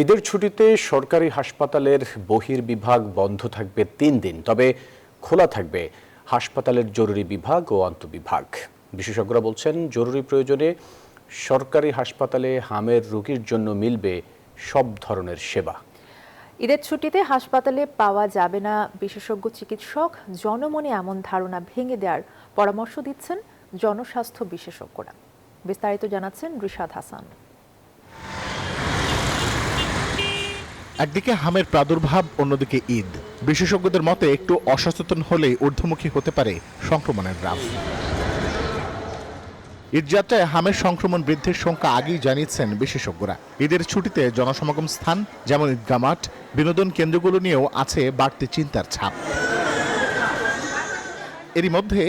ঈদের ছুটিতে সরকারি হাসপাতালের বহির্বিভাগ বন্ধ থাকবে ৩ দিন, তবে খোলা থাকবে হাসপাতালের জরুরি বিভাগ ও অন্তঃবিভাগ। বিশেষজ্ঞরা বলছেন, জরুরি প্রয়োজনে সরকারি হাসপাতালে হামের রোগীর জন্য মিলবে সব ধরনের সেবা। ঈদের ছুটিতে হাসপাতালে পাওয়া যাবে না বিশেষজ্ঞ চিকিৎসক, জনমনে এমন ধারণা ভেঙে দেওয়ার পরামর্শ দিচ্ছেন জনস্বাস্থ্য বিশেষজ্ঞরা। বিস্তারিত জানাচ্ছেন রিশাদ হাসান। একদিকে হামের প্রাদুর্ভাব, অন্যদিকে ঈদ। বিশেষজ্ঞদের মতে একটু অসচেতন হলেই ঊর্ধ্বমুখী হতে পারে সংক্রমণের গ্রাফ। ঈদযাত্রায় হামের সংক্রমণ বৃদ্ধির শঙ্কা আগেই জানিয়েছেন বিশেষজ্ঞরা। ঈদের ছুটিতে জনসমাগম স্থান যেমন ঈদগাহ মাঠ, বিনোদন কেন্দ্রগুলো নিয়েও আছে বাড়তি চিন্তার ছাপ। এরই মধ্যে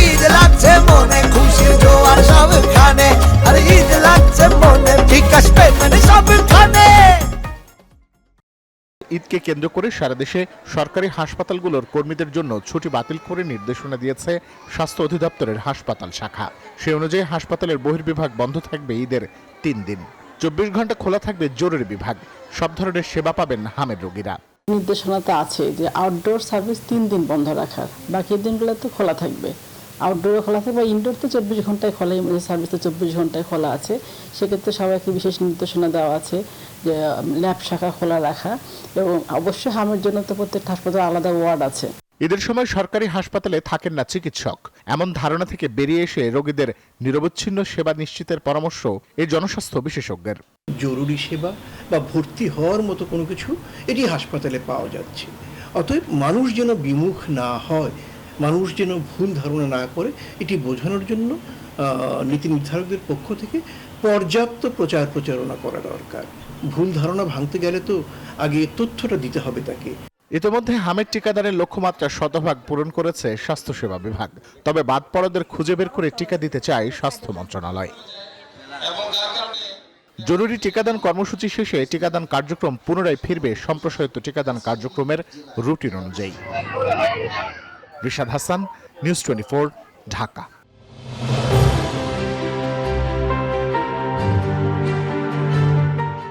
ঈদ লাগছে মনে, খুশির জোয়ার সবখানে, আর ঈদ লাগছে মনে, বিকাশ পেমেন্ট সবখানে। ঈদকে কেন্দ্র করে সারা দেশে সরকারি হাসপাতালগুলোর কর্মীদের জন্য ছুটি বাতিল করে নির্দেশনা দিয়েছে স্বাস্থ্য অধিদপ্তরের হাসপাতাল শাখা। সে অনুযায়ী হাসপাতালের বহির্বিভাগ বন্ধ থাকবে ঈদের ৩ দিন। ২৪ ঘন্টা খোলা থাকবে জরুরি বিভাগ। সব ধরনের সেবা পাবেন হামের রোগীরা। নির্দেশনাতে আছে যে আউটডোর সার্ভিস ৩ দিন বন্ধ রাখার, বাকি দিনগুলো তো খোলা থাকবে। আউটডোরে খোলা থাকবে, ইনডোর তো ২৪ ঘন্টায় খোলা, সার্ভিস তো ২৪ ঘন্টায় খোলা আছে। সেক্ষেত্রে সবাইকে বিশেষ নির্দেশনা দেওয়া আছে যে ল্যাব শাখা খোলা রাখা, এবং অবশ্যই হামের জন্য তো প্রত্যেকটা হাসপাতালে আলাদা ওয়ার্ড আছে। ঈদের সময় সরকারি হাসপাতালে থাকেন না চিকিৎসক, এমন ধারণা থেকে বেরিয়ে এসে রোগীদের নিরবচ্ছিন্ন সেবা নিশ্চিতের পরামর্শ এই জনস্বাস্থ্য বিশেষজ্ঞের। জরুরি সেবা বা ভর্তি হওয়ার মতো কোনো কিছু এটি হাসপাতালে পাওয়া যাচ্ছে। অতএব মানুষ যেন বিমুখ না হয়, মানুষ যেন ভুল ধারণা না করে, এটি বোঝানোর জন্য নীতি নির্ধারকদের পক্ষ থেকে পর্যাপ্ত প্রচার প্রচারণা করা দরকার। ভুল ধারণা ভাঙতে গেলে তো আগে তথ্যটা দিতে হবে তাকে। ইতিমধ্যে হামের টিকাদানের লক্ষ্যমাত্রা শতভাগ পূরণ করেছে স্বাস্থ্যসেবা বিভাগ। তবে বাদ পড়াদের খুঁজে বের করে টিকা দিতে চায় স্বাস্থ্য মন্ত্রণালয়। জরুরি টিকাদান কর্মসূচি শেষে টিকাদান কার্যক্রম পুনরায় ফিরবে সম্প্রসারিত টিকাদান কার্যক্রমের রুটিন অনুযায়ী। রিশাদ হাসান, নিউজ 24, ঢাকা।